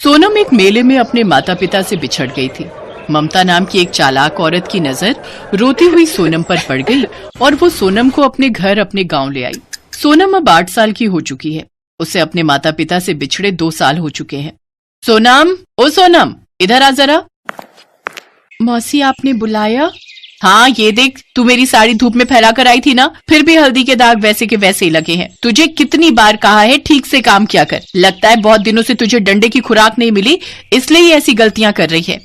सोनम एक मेले में अपने माता पिता से बिछड़ गई थी। ममता नाम की एक चालाक औरत की नजर रोती हुई सोनम पर पड़ गई और वो सोनम को अपने घर अपने गांव ले आई। सोनम अब 8 साल की हो चुकी है। उसे अपने माता पिता से बिछड़े 2 साल हो चुके हैं। सोनम, ओ सोनम, इधर आ जरा। मौसी, आपने बुलाया? हाँ, ये देख, तू मेरी साड़ी धूप में फैला कर आई थी ना, फिर भी हल्दी के दाग वैसे के वैसे ही लगे हैं। तुझे कितनी बार कहा है ठीक से काम किया कर। लगता है बहुत दिनों से तुझे डंडे की खुराक नहीं मिली, इसलिए ही ऐसी गलतियां कर रही है।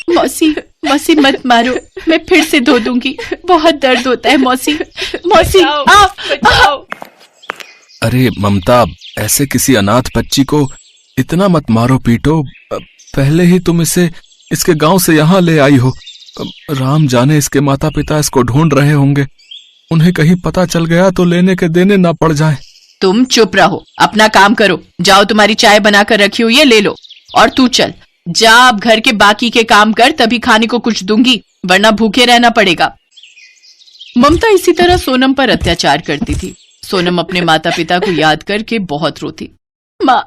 मौसी, मौसी मत मारो, मैं फिर से धो दूंगी। बहुत दर्द होता है मौसी। मौसी, बचाओ। अरे ममता, ऐसे किसी अनाथ बच्ची को इतना मत मारो पीटो। पहले ही तुम इसे इसके गांव से यहाँ ले आई हो। राम जाने इसके माता पिता इसको ढूंढ रहे होंगे। उन्हें कहीं पता चल गया तो लेने के देने ना पड़ जाए। तुम चुप रहो, अपना काम करो। जाओ, तुम्हारी चाय बनाकर रखी हुई है, ले लो। और तू चल जा, अब घर के बाकी के काम कर, तभी खाने को कुछ दूंगी, वरना भूखे रहना पड़ेगा। ममता इसी तरह सोनम पर अत्याचार करती थी। सोनम अपने माता पिता को याद करके बहुत रोती। माँ,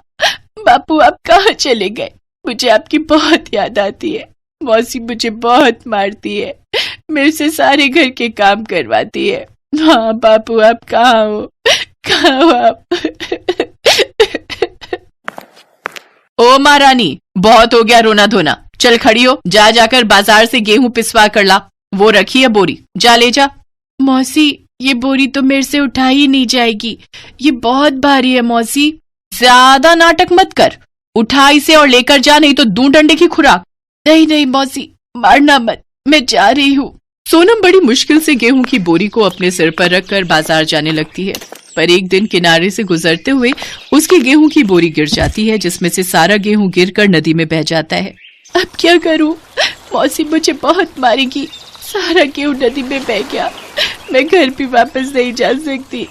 बापू आप कहाँ चले गए? मुझे आपकी बहुत याद आती है। मौसी मुझे बहुत मारती है, मेरे से सारे घर के काम करवाती है। हाँ बापू, आप कहाँ हो? कहाँ हो आप? ओ महारानी, बहुत हो गया रोना धोना। चल खड़ी हो, जा जाकर बाजार से गेहूं पिसवा कर ला। वो रखी है बोरी, जा ले जा। मौसी, ये बोरी तो मेरे से उठाई ही नहीं जाएगी, ये बहुत भारी है। मौसी, ज्यादा नाटक मत कर, उठा इसे और लेकर जा, नहीं तो दूं डंडे की खुराक। नहीं नहीं मौसी, मारना मत, मैं जा रही हूँ। सोनम बड़ी मुश्किल से गेहूं की बोरी को अपने सिर पर रखकर बाजार जाने लगती है, पर एक दिन किनारे से गुजरते हुए उसकी गेहूं की बोरी गिर जाती है, जिसमें से सारा गेहूं गिरकर नदी में बह जाता है। अब क्या करूं? मौसी मुझे बहुत मारेगी। सारा गेहूं नदी में बह गया, मैं घर भी वापस नहीं जा सकती।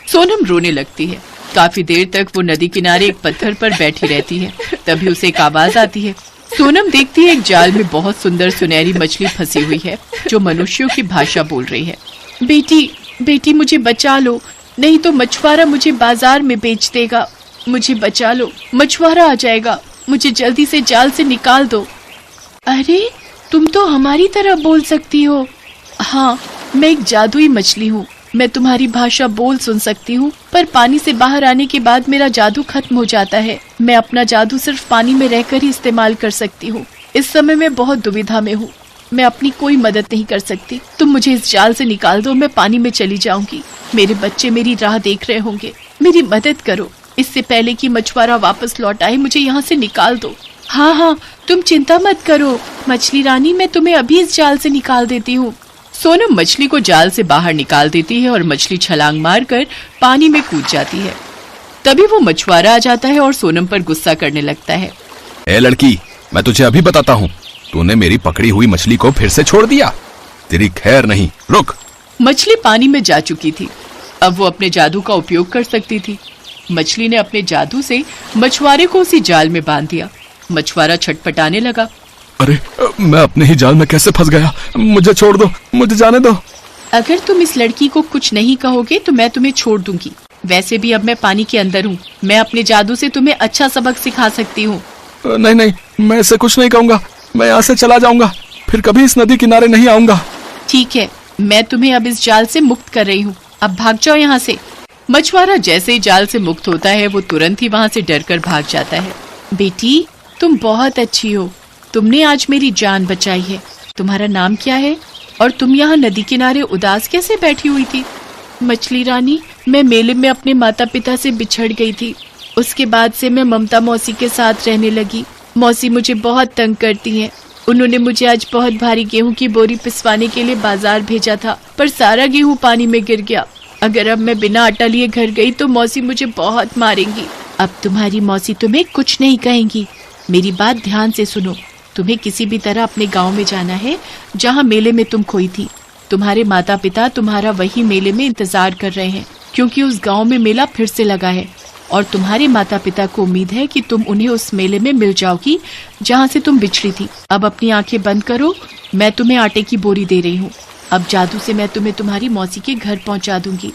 सोनम रोने लगती है। काफी देर तक वो नदी किनारे एक पत्थर पर बैठी रहती है। तभी उसे एक आवाज आती है। सोनम देखती है एक जाल में बहुत सुंदर सुनहरी मछली फंसी हुई है, जो मनुष्यों की भाषा बोल रही है। बेटी, बेटी मुझे बचा लो, नहीं तो मछुआरा मुझे बाजार में बेच देगा। मुझे बचा लो, मछुआरा आ जाएगा, मुझे जल्दी से जाल से निकाल दो। अरे, तुम तो हमारी तरह बोल सकती हो। हाँ, मैं एक जादुई मछली हूँ, मैं तुम्हारी भाषा बोल सुन सकती हूँ, पर पानी से बाहर आने के बाद मेरा जादू खत्म हो जाता है। मैं अपना जादू सिर्फ पानी में रहकर ही इस्तेमाल कर सकती हूँ। इस समय मैं बहुत दुविधा में हूँ, मैं अपनी कोई मदद नहीं कर सकती। तुम मुझे इस जाल से निकाल दो, मैं पानी में चली जाऊंगी। मेरे बच्चे मेरी राह देख रहे होंगे, मेरी मदद करो। इससे पहले कि मछुआरा वापस लौट आए, मुझे यहाँ से निकाल दो। हाँ हाँ, तुम चिंता मत करो मछली रानी, मैं तुम्हें अभी इस जाल से निकाल देती हूँ। सोनम मछली को जाल से बाहर निकाल देती है और मछली छलांग मारकर पानी में कूद जाती है। तभी वो मछुआरा आ जाता है और सोनम पर गुस्सा करने लगता है। ए लड़की, मैं तुझे अभी बताता हूँ, तूने मेरी पकड़ी हुई मछली को फिर से छोड़ दिया, तेरी खैर नहीं, रुक। मछली पानी में जा चुकी थी, अब वो अपने जादू का उपयोग कर सकती थी। मछली ने अपने जादू से मछुआरे को उसी जाल में बांध दिया। मछुआरा छटपटाने लगा। अरे, मैं अपने ही जाल में कैसे फंस गया? मुझे छोड़ दो, मुझे जाने दो। अगर तुम इस लड़की को कुछ नहीं कहोगे तो मैं तुम्हें छोड़ दूंगी। वैसे भी अब मैं पानी के अंदर हूँ, मैं अपने जादू से तुम्हें अच्छा सबक सिखा सकती हूँ। नहीं नहीं, मैं इसे कुछ नहीं कहूँगा, मैं यहाँ से चला जाऊंगा, फिर कभी इस नदी किनारे नहीं आऊंगा। ठीक है, मैं तुम्हें अब इस जाल से मुक्त कर रही हूँ, अब भाग जाओ यहाँ से। मछुआरा जैसे ही जाल से मुक्त होता है, वो तुरंत ही वहाँ से डरकर भाग जाता है। बेटी, तुम बहुत अच्छी हो, तुमने आज मेरी जान बचाई है। तुम्हारा नाम क्या है और तुम यहाँ नदी किनारे उदास कैसे बैठी हुई थी? मछली रानी, मैं मेले में अपने माता पिता से बिछड़ गई थी। उसके बाद से मैं ममता मौसी के साथ रहने लगी। मौसी मुझे बहुत तंग करती हैं। उन्होंने मुझे आज बहुत भारी गेहूं की बोरी पिसवाने के लिए बाजार भेजा था, पर सारा गेहूं पानी में गिर गया। अगर अब मैं बिना आटा लिए घर गई तो मौसी मुझे बहुत मारेंगी। अब तुम्हारी मौसी तुम्हें कुछ नहीं कहेंगी। मेरी बात ध्यान से सुनो, तुम्हें किसी भी तरह अपने गांव में जाना है जहां मेले में तुम खोई थी। तुम्हारे माता पिता तुम्हारा वही मेले में इंतजार कर रहे हैं, क्योंकि उस गांव में मेला फिर से लगा है और तुम्हारे माता पिता को उम्मीद है कि तुम उन्हें उस मेले में मिल जाओगी जहां से तुम बिछड़ी थी। अब अपनी आंखें बंद करो, मैं तुम्हें आटे की बोरी दे रही हूँ। अब जादू से मैं तुम्हें तुम्हारी मौसी के घर पहुँचा दूंगी।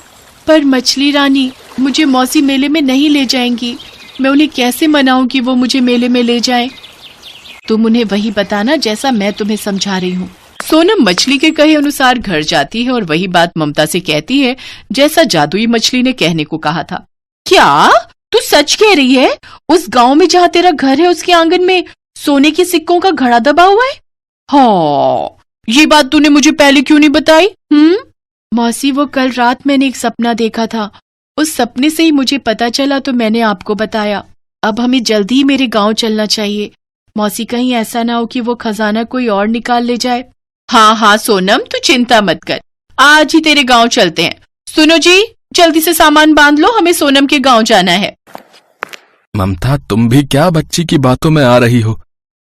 पर मछली रानी, मुझे मौसी मेले में नहीं ले जाएंगी। मैं उन्हें कैसे मनाऊं कि वो मुझे मेले में ले जाएं? तुम उन्हें वही बताना जैसा मैं तुम्हें समझा रही हूँ। सोनम मछली के कहे अनुसार घर जाती है और वही बात ममता से कहती है जैसा जादुई मछली ने कहने को कहा था। क्या तू सच कह रही है? उस गांव में जहाँ तेरा घर है उसके आंगन में सोने के सिक्कों का घड़ा दबा हुआ है? हाँ, ये बात तूने मुझे पहले क्यों नहीं बताई? मौसी, वो कल रात मैंने एक सपना देखा था। उस सपने से ही मुझे पता चला तो मैंने आपको बताया। अब हमें जल्दी ही मेरे गांव चलना चाहिए। मौसी, कहीं ऐसा ना हो कि वो खजाना कोई और निकाल ले जाए। हाँ सोनम, तू चिंता मत कर, आज ही तेरे गांव चलते हैं। सुनो जी, जल्दी से सामान बांध लो, हमें सोनम के गांव जाना है। ममता, तुम भी क्या बच्ची की बातों में आ रही हो?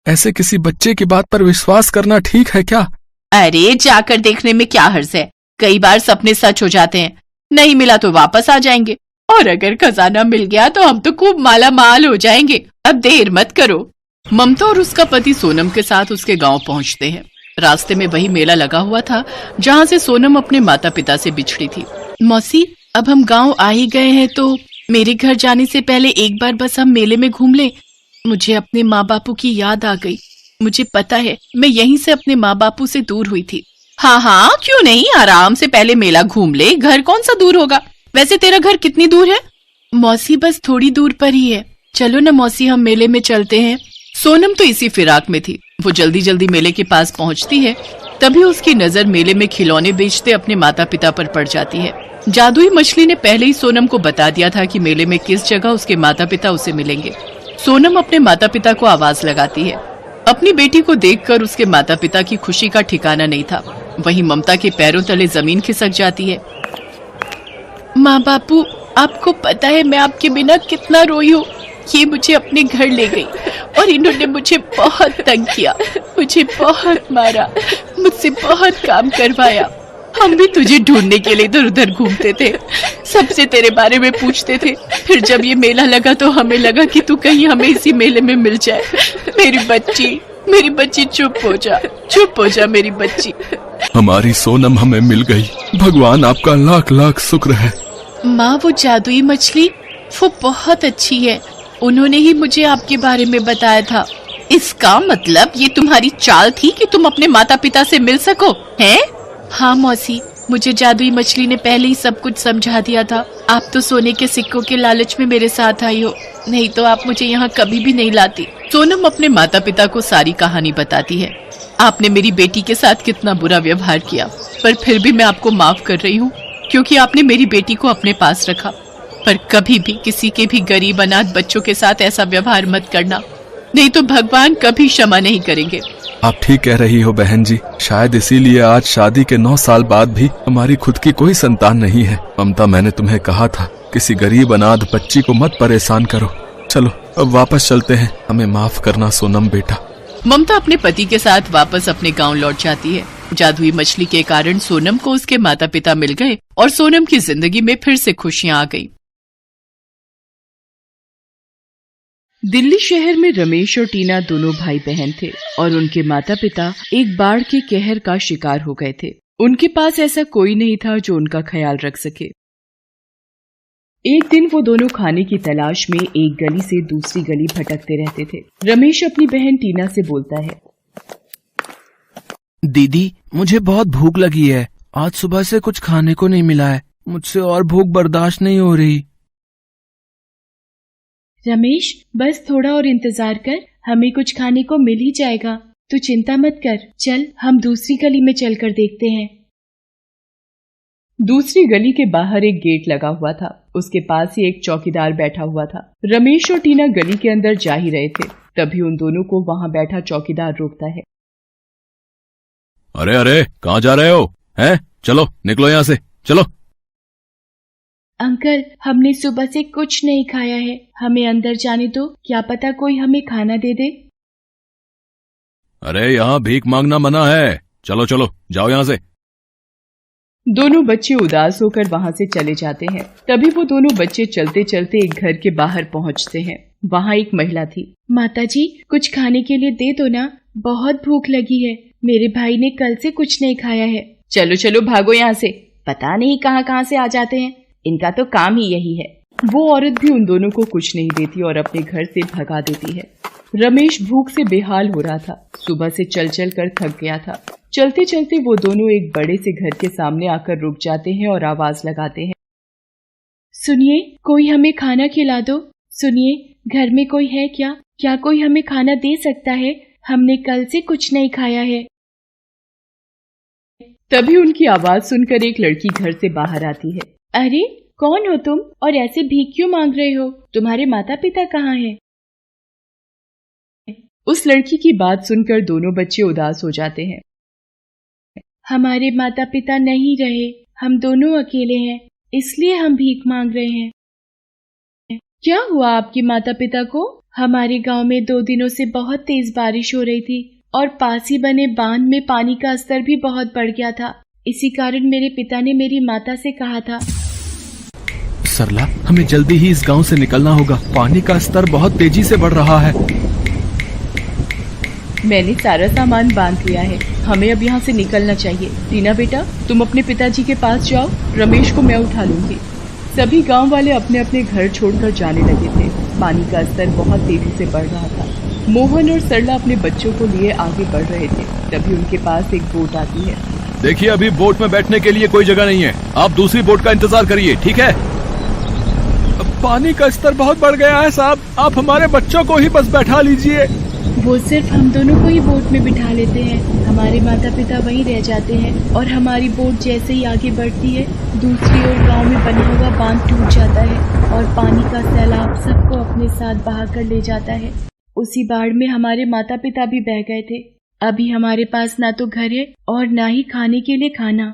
ऐसे किसी बच्चे की बात पर विश्वास करना ठीक है क्या? अरे जाकर देखने में क्या हर्ज है? कई बार सपने सच हो जाते हैं। नहीं मिला तो वापस आ जाएंगे, और अगर खजाना मिल गया तो हम तो खूब माला माल हो जाएंगे। अब देर मत करो। ममता और उसका पति सोनम के साथ उसके गांव पहुंचते हैं। रास्ते में वही मेला लगा हुआ था जहां से सोनम अपने माता पिता से बिछड़ी थी। मौसी, अब हम गांव आ ही गए हैं तो मेरे घर जाने से पहले एक बार बस हम मेले में घूम लें। मुझे अपने माँ बापू की याद आ गई। मुझे पता है मैं यहीं से अपने माँ बापू से दूर हुई थी। हाँ, क्यों नहीं, आराम से पहले मेला घूम ले। घर कौन सा दूर होगा? वैसे तेरा घर कितनी दूर है? मौसी, बस थोड़ी दूर पर ही है। चलो ना मौसी, हम मेले में चलते हैं। सोनम तो इसी फिराक में थी। वो जल्दी जल्दी मेले के पास पहुंचती है। तभी उसकी नजर मेले में खिलौने बेचते अपने माता पिता पर पड़ जाती है। जादुई मछली ने पहले ही सोनम को बता दिया था कि मेले में किस जगह उसके माता पिता उसे मिलेंगे। सोनम अपने माता पिता को आवाज लगाती है। अपनी बेटी को देखकर उसके माता पिता की खुशी का ठिकाना नहीं था। वहीं ममता के पैरों तले जमीन खिसक जाती है। माँ बापू, आपको पता है मैं आपके बिना कितना रोई हूँ। ये मुझे अपने घर ले गई और इन्होंने मुझे बहुत तंग किया, मुझे बहुत मारा, मुझसे बहुत काम करवाया। हम भी तुझे ढूंढने के लिए इधर उधर घूमते थे, सबसे तेरे बारे में पूछते थे। फिर जब ये मेला लगा तो हमें लगा कि तू कहीं हमें इसी मेले में मिल जाए। मेरी बच्ची, चुप हो जा मेरी बच्ची। हमारी सोनम हमें मिल गई। भगवान आपका लाख लाख शुक्र है। माँ, वो जादुई मछली वो बहुत अच्छी है। उन्होंने ही मुझे आपके बारे में बताया था। इसका मतलब ये तुम्हारी चाल थी कि तुम अपने माता पिता से मिल सको, हैं? हाँ मौसी, मुझे जादुई मछली ने पहले ही सब कुछ समझा दिया था। आप तो सोने के सिक्कों के लालच में मेरे साथ आई हो, नहीं तो आप मुझे यहाँ कभी भी नहीं लाती। सोनम अपने माता पिता को सारी कहानी बताती है। आपने मेरी बेटी के साथ कितना बुरा व्यवहार किया, पर फिर भी मैं आपको माफ कर रही हूँ क्योंकि आपने मेरी बेटी को अपने पास रखा। पर कभी भी किसी के भी गरीब अनाथ बच्चों के साथ ऐसा व्यवहार मत करना, नहीं तो भगवान कभी क्षमा नहीं करेंगे। आप ठीक कह रही हो बहन जी। शायद इसीलिए आज शादी के 9 साल बाद भी हमारी खुद की कोई संतान नहीं है। ममता, मैंने तुम्हें कहा था किसी गरीब अनाथ बच्ची को मत परेशान करो। चलो अब वापस चलते हैं, हमें माफ करना सोनम बेटा। ममता अपने पति के साथ वापस अपने गांव लौट जाती है। जादुई मछली के कारण सोनम को उसके माता पिता मिल गए और सोनम की जिंदगी में फिर से खुशियां आ गई। दिल्ली शहर में रमेश और टीना दोनों भाई बहन थे और उनके माता पिता एक बाढ़ के कहर का शिकार हो गए थे। उनके पास ऐसा कोई नहीं था जो उनका ख्याल रख सके। एक दिन वो दोनों खाने की तलाश में एक गली से दूसरी गली भटकते रहते थे। रमेश अपनी बहन टीना से बोलता है, दीदी, मुझे बहुत भूख लगी है। आज सुबह से कुछ खाने को नहीं मिला है। मुझसे और भूख बर्दाश्त नहीं हो रही। रमेश, बस थोड़ा और इंतजार कर, हमें कुछ खाने को मिल ही जाएगा। तू चिंता मत कर, चल हम दूसरी गली में चलकर देखते हैं। दूसरी गली के बाहर एक गेट लगा हुआ था। उसके पास ही एक चौकीदार बैठा हुआ था। रमेश और टीना गली के अंदर जा ही रहे थे, तभी उन दोनों को वहां बैठा चौकीदार रोकता है। अरे अरे, कहाँ जा रहे हो? हैं? चलो निकलो यहाँ से, चलो। अंकल, हमने सुबह से कुछ नहीं खाया है, हमें अंदर जाने दो, क्या पता कोई हमें खाना दे दे। अरे यहाँ भीख मांगना मना है। चलो चलो, जाओ यहाँ से। दोनों बच्चे उदास होकर वहां से चले जाते हैं। तभी वो दोनों बच्चे चलते चलते एक घर के बाहर पहुंचते हैं। वहां एक महिला थी। माताजी, कुछ खाने के लिए दे दो ना, बहुत भूख लगी है। मेरे भाई ने कल से कुछ नहीं खाया है। चलो चलो भागो यहाँ से, पता नहीं कहाँ कहाँ से आ जाते हैं, इनका तो काम ही यही है। वो औरत भी उन दोनों को कुछ नहीं देती और अपने घर से भगा देती है। रमेश भूख से बेहाल हो रहा था। सुबह से चल चल कर थक गया था। चलते चलते वो दोनों एक बड़े से घर के सामने आकर रुक जाते हैं और आवाज लगाते हैं, सुनिए, कोई हमें खाना खिला दो। सुनिए, घर में कोई है क्या? क्या कोई हमें खाना दे सकता है? हमने कल से कुछ नहीं खाया है। तभी उनकी आवाज सुनकर एक लड़की घर से बाहर आती है। अरे, कौन हो तुम और ऐसे भीख क्यों मांग रहे हो? तुम्हारे माता पिता कहाँ हैं? उस लड़की की बात सुनकर दोनों बच्चे उदास हो जाते हैं। हमारे माता पिता नहीं रहे, हम दोनों अकेले हैं, इसलिए हम भीख मांग रहे हैं। क्या हुआ आपके माता पिता को? हमारे गांव में 2 दिनों से बहुत तेज बारिश हो रही थी और पास ही बने बांध में पानी का स्तर भी बहुत बढ़ गया था। इसी कारण मेरे पिता ने मेरी माता से कहा था, सरला, हमें जल्दी ही इस गांव से निकलना होगा। पानी का स्तर बहुत तेजी से बढ़ रहा है। मैंने सारा सामान बांध लिया है, हमें अब यहाँ से निकलना चाहिए। टीना बेटा, तुम अपने पिताजी के पास जाओ, रमेश को मैं उठा लूंगी। सभी गांव वाले अपने अपने घर छोड़कर जाने लगे थे। पानी का स्तर बहुत तेजी से बढ़ रहा था। मोहन और सरला अपने बच्चों को लिए आगे बढ़ रहे थे। तभी उनके पास एक बोट आती है। देखिए, अभी बोट में बैठने के लिए कोई जगह नहीं है, आप दूसरी बोट का इंतजार करिए, ठीक है? पानी का स्तर बहुत बढ़ गया है साहब, आप हमारे बच्चों को ही बस बैठा लीजिए। वो सिर्फ हम दोनों को ही बोट में बिठा लेते हैं, हमारे माता पिता वहीं रह जाते हैं और हमारी बोट जैसे ही आगे बढ़ती है, दूसरी ओर गांव में बना हुआ बांध टूट जाता है और पानी का सैलाब सबको अपने साथ बहा कर ले जाता है। उसी बाढ़ में हमारे माता पिता भी बह गए थे। अभी हमारे पास ना तो घर है और ना ही खाने के लिए खाना।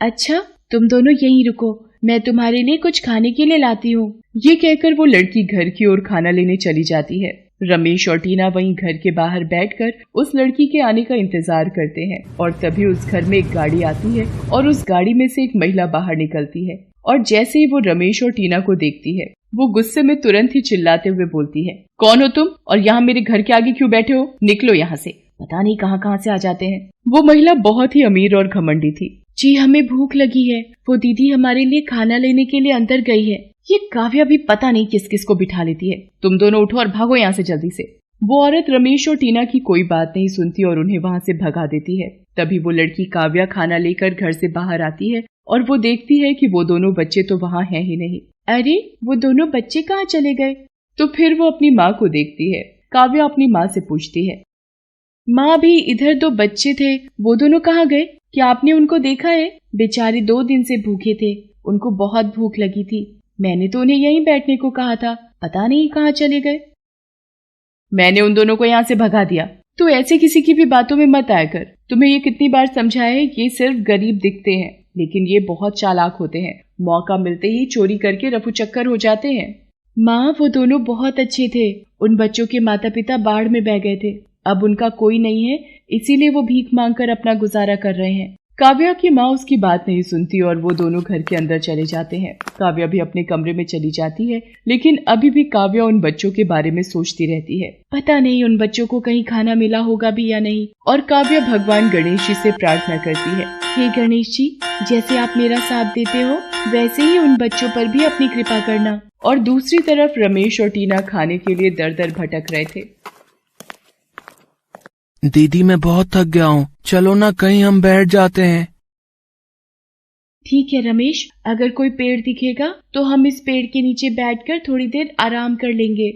अच्छा, तुम दोनों यहीं रुको, मैं तुम्हारे लिए कुछ खाने के लिए लाती हूँ। ये कहकर वो लड़की घर की ओर खाना लेने चली जाती है। रमेश और टीना वहीं घर के बाहर बैठकर उस लड़की के आने का इंतजार करते हैं और तभी उस घर में एक गाड़ी आती है और उस गाड़ी में से एक महिला बाहर निकलती है और जैसे ही वो रमेश और टीना को देखती है, वो गुस्से में तुरंत ही चिल्लाते हुए बोलती है, कौन हो तुम और यहाँ मेरे घर के आगे क्यों बैठे हो? निकलो यहाँ से। पता नहीं कहाँ से आ जाते हैं। वो महिला बहुत ही अमीर और घमंडी थी। जी, हमें भूख लगी है, वो दीदी हमारे लिए खाना लेने के लिए अंदर गई है। ये काव्या भी पता नहीं किस किस को बिठा लेती है। तुम दोनों उठो और भागो यहाँ से जल्दी से। वो औरत रमेश और टीना की कोई बात नहीं सुनती और उन्हें वहाँ से भगा देती है। तभी वो लड़की काव्या खाना लेकर घर से बाहर आती है और वो देखती है कि वो दोनों बच्चे तो वहाँ हैं ही नहीं। अरे, वो दोनों बच्चे कहाँ चले गए? तो फिर वो अपनी माँ को देखती है। काव्या अपनी माँ से पूछती है, माँ भी इधर 2 बच्चे थे, वो दोनों कहाँ गए? क्या आपने उनको देखा है? बेचारे 2 दिन से भूखे थे, उनको बहुत भूख लगी थी। मैंने तो उन्हें यहीं बैठने को कहा था, पता नहीं कहाँ चले गए। मैंने उन दोनों को यहाँ से भगा दिया। तो ऐसे किसी की भी बातों में मत आया कर। तुम्हें ये कितनी बार समझाया है, ये सिर्फ गरीब दिखते हैं लेकिन ये बहुत चालाक होते हैं। मौका मिलते ही चोरी करके रफू चक्कर हो जाते हैं। माँ, वो दोनों बहुत अच्छे थे। उन बच्चों के माता पिता बाढ़ में बह गए थे, अब उनका कोई नहीं है, इसीलिए वो भीख मांगकर अपना गुजारा कर रहे हैं। काव्या की माँ उसकी बात नहीं सुनती और वो दोनों घर के अंदर चले जाते हैं। काव्या भी अपने कमरे में चली जाती है लेकिन अभी भी काव्या उन बच्चों के बारे में सोचती रहती है। पता नहीं उन बच्चों को कहीं खाना मिला होगा भी या नहीं। और काव्या भगवान गणेश जी से प्रार्थना करती है, हे गणेश जी, जैसे आप मेरा साथ देते हो वैसे ही उन बच्चों पर भी अपनी कृपा करना। और दूसरी तरफ रमेश और टीना खाने के लिए दर दर भटक रहे थे। दीदी, मैं बहुत थक गया हूँ, चलो ना कहीं हम बैठ जाते हैं। ठीक है रमेश, अगर कोई पेड़ दिखेगा तो हम इस पेड़ के नीचे बैठकर थोड़ी देर आराम कर लेंगे।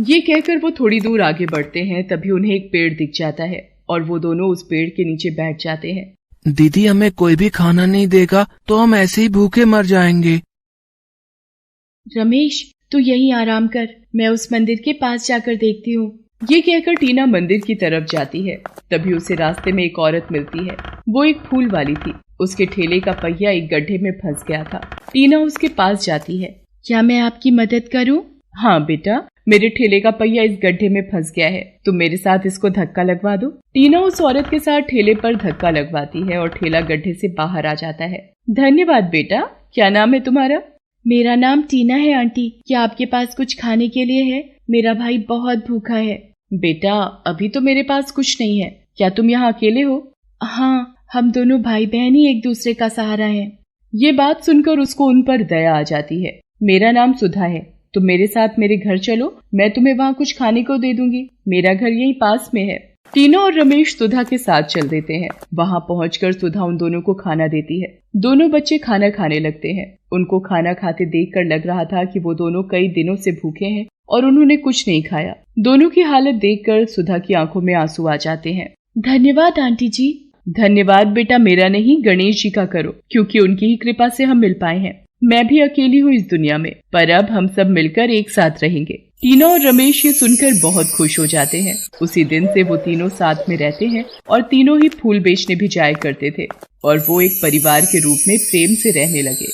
ये कहकर वो थोड़ी दूर आगे बढ़ते हैं। तभी उन्हें एक पेड़ दिख जाता है और वो दोनों उस पेड़ के नीचे बैठ जाते हैं। दीदी, हमें कोई भी खाना नहीं देगा तो हम ऐसे ही भूखे मर जाएंगे। रमेश, तू यहीं आराम कर, मैं उस मंदिर के पास जाकर देखती हूँ। ये कहकर टीना मंदिर की तरफ जाती है। तभी उसे रास्ते में एक औरत मिलती है। वो एक फूल वाली थी। उसके ठेले का पहिया एक गड्ढे में फंस गया था। टीना उसके पास जाती है। क्या मैं आपकी मदद करूं? हाँ बेटा, मेरे ठेले का पहिया इस गड्ढे में फंस गया है, तुम मेरे साथ इसको धक्का लगवा दो। टीना उस औरत के साथ ठेले पर धक्का लगवाती है और ठेला गड्ढे से बाहर आ जाता है। धन्यवाद बेटा, क्या नाम है तुम्हारा? मेरा नाम टीना है आंटी। क्या आपके पास कुछ खाने के लिए है? मेरा भाई बहुत भूखा है। बेटा, अभी तो मेरे पास कुछ नहीं है। क्या तुम यहाँ अकेले हो? हाँ, हम दोनों भाई बहन ही एक दूसरे का सहारा हैं। ये बात सुनकर उसको उन पर दया आ जाती है। मेरा नाम सुधा है, तुम मेरे साथ मेरे घर चलो, मैं तुम्हें वहाँ कुछ खाने को दे दूंगी, मेरा घर यहीं पास में है। टीना और रमेश सुधा के साथ चल देते हैं। वहाँ पहुंचकर सुधा उन दोनों को खाना देती है। दोनों बच्चे खाना खाने लगते हैं। उनको खाना खाते देखकर लग रहा था कि वो दोनों कई दिनों से भूखे हैं और उन्होंने कुछ नहीं खाया। दोनों की हालत देखकर सुधा की आंखों में आंसू आ जाते हैं। धन्यवाद आंटी जी। धन्यवाद बेटा मेरा नहीं, गणेश जी का करो, क्योंकि उनकी ही कृपा से हम मिल पाए हैं। मैं भी अकेली हूँ इस दुनिया में, पर अब हम सब मिलकर एक साथ रहेंगे। टीना और रमेश ये सुनकर बहुत खुश हो जाते हैं। उसी दिन से वो तीनों साथ में रहते हैं और तीनों ही फूल बेचने भी जाया करते थे और वो एक परिवार के रूप में प्रेम से रहने लगे।